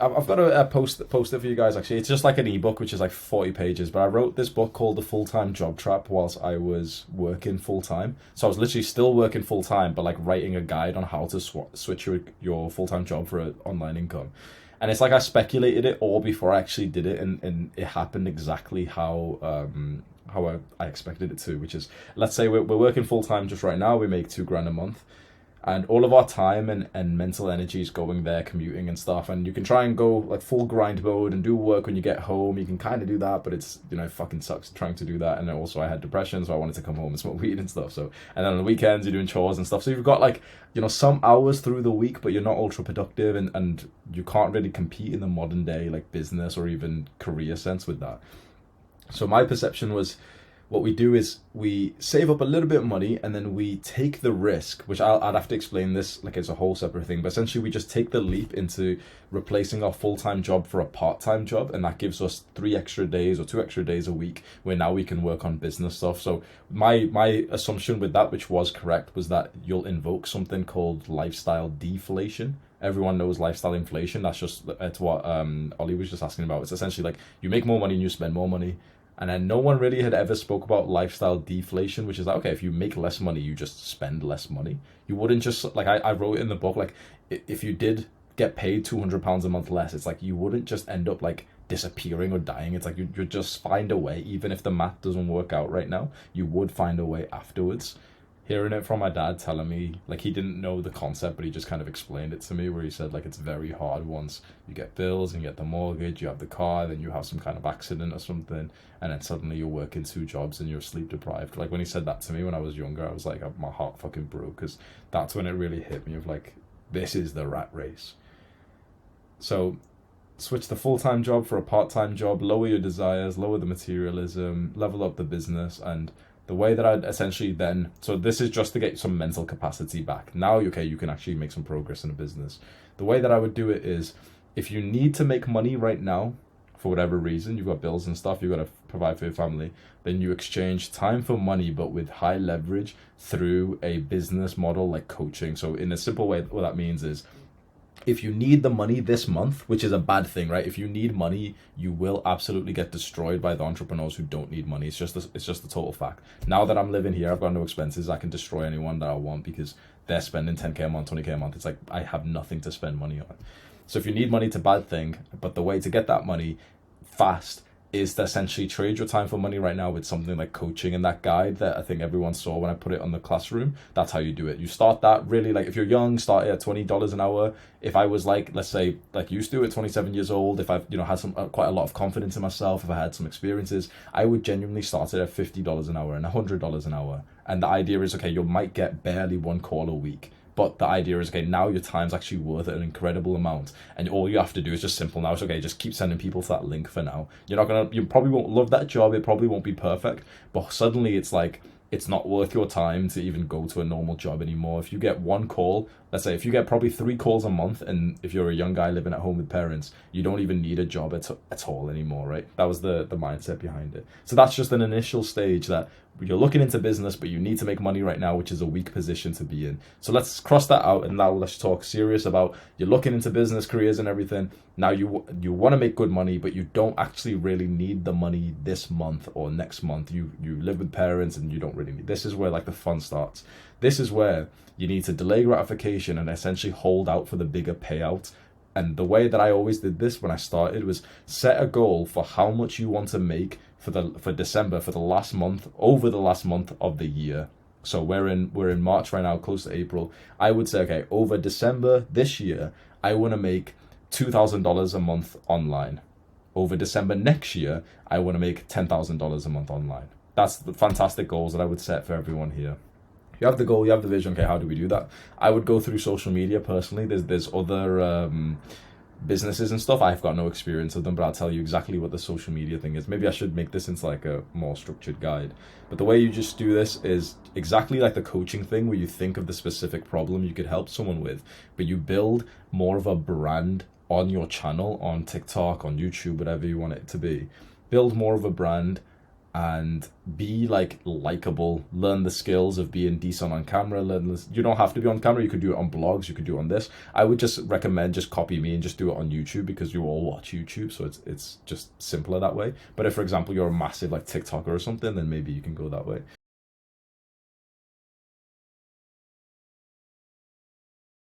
I've got a post it for you guys. Actually, it's just like an ebook, which is like 40 pages. But I wrote this book called The Full-Time Job Trap whilst I was working full time. So I was literally still working full time, but like writing a guide on how to switch your full time job for an online income. And it's like I speculated it all before I actually did it, and it happened exactly how I expected it to. Which is, let's say we're working full time just right now. We make 2 grand a month, and all of our time and mental energy is going there commuting and stuff. And you can try and go like full grind mode and do work when you get home. You can kind of do that, but it's, it fucking sucks trying to do that. And then also I had depression, so I wanted to come home and smoke weed and stuff. So, and then on the weekends you're doing chores and stuff, so you've got like, some hours through the week, but you're not ultra productive, and you can't really compete in the modern day like business or even career sense with that. So my perception was, what we do is we save up a little bit of money, and then we take the risk, which I'd have to explain this like it's a whole separate thing, but essentially we just take the leap into replacing our full-time job for a part-time job, and that gives us 3 extra days or 2 extra days a week where now we can work on business stuff. So my assumption with that, which was correct, was that you'll invoke something called lifestyle deflation. Everyone knows lifestyle inflation. It's what Ollie was just asking about. It's essentially like you make more money and you spend more money. And then no one really had ever spoke about lifestyle deflation, which is like, okay, if you make less money, you just spend less money. You wouldn't just, like I wrote in the book, like if you did get paid £200 a month less, it's like you wouldn't just end up like disappearing or dying. It's like you'd just find a way. Even if the math doesn't work out right now, you would find a way afterwards. Hearing it from my dad telling me, like, he didn't know the concept, but he just kind of explained it to me, where he said, like, it's very hard once you get bills and you get the mortgage, you have the car, then you have some kind of accident or something, and then suddenly you're working 2 jobs and you're sleep deprived. Like, when he said that to me when I was younger, I was like, my heart fucking broke, because that's when it really hit me of like, this is the rat race. So switch the full-time job for a part-time job, lower your desires, lower the materialism, level up the business. And the way that I'd essentially then, so this is just to get some mental capacity back. Now, okay, you can actually make some progress in a business. The way that I would do it is, if you need to make money right now, for whatever reason, you've got bills and stuff, you've got to provide for your family, then you exchange time for money, but with high leverage through a business model like coaching. So in a simple way, what that means is, if you need the money this month, which is a bad thing, right? If you need money, you will absolutely get destroyed by the entrepreneurs who don't need money. It's just the total fact. Now that I'm living here, I've got no expenses. I can destroy anyone that I want because they're spending 10k a month, 20k a month. It's like I have nothing to spend money on. So if you need money, it's a bad thing. But the way to get that money fast is to essentially trade your time for money right now with something like coaching. And that guide that I think everyone saw when I put it on the classroom, that's how you do it. You start that really, like, if you're young, start it at $20 an hour. If I was like, let's say, like used to at 27 years old, if I've, had some quite a lot of confidence in myself, if I had some experiences, I would genuinely start it at $50 an hour and $100 an hour. And the idea is, okay, you might get barely 1 call a week. But the idea is, okay, now your time's actually worth an incredible amount. And all you have to do is just simple now. It's okay, just keep sending people to that link for now. You probably won't love that job. It probably won't be perfect. But suddenly it's like, it's not worth your time to even go to a normal job anymore. If you get 1 call, let's say if you get probably 3 calls a month, and if you're a young guy living at home with parents, you don't even need a job at all anymore, right? That was the mindset behind it. So that's just an initial stage that you're looking into business, but you need to make money right now, which is a weak position to be in. So let's cross that out, and now let's talk serious about, you're looking into business, careers and everything. Now you want to make good money, but you don't actually really need the money this month or next month. You live with parents and you don't really need. This is where like the fun starts. This is where you need to delay gratification and essentially hold out for the bigger payout. And the way that I always did this when I started was set a goal for how much you want to make for December, for the last month, over the last month of the year. So we're in March right now, close to April. I would say, okay, over December this year, I want to make $2,000 a month online. Over December next year, I want to make $10,000 a month online. That's the fantastic goals that I would set for everyone here. You have the goal, you have the vision. Okay, how do we do that? I would go through social media personally. There's other businesses and stuff. I've got no experience of them, but I'll tell you exactly what the social media thing is. Maybe I should make this into like a more structured guide. But the way you just do this is exactly like the coaching thing, where you think of the specific problem you could help someone with, but you build more of a brand on your channel, on TikTok, on YouTube, whatever you want it to be. Build more of a brand and be like likable, learn the skills of being decent on camera, you don't have to be on camera, you could do it on blogs, you could do it on this. I would just recommend just copy me and just do it on YouTube, because you all watch YouTube, so it's just simpler that way. But if, for example, you're a massive like TikToker or something, then maybe you can go that way.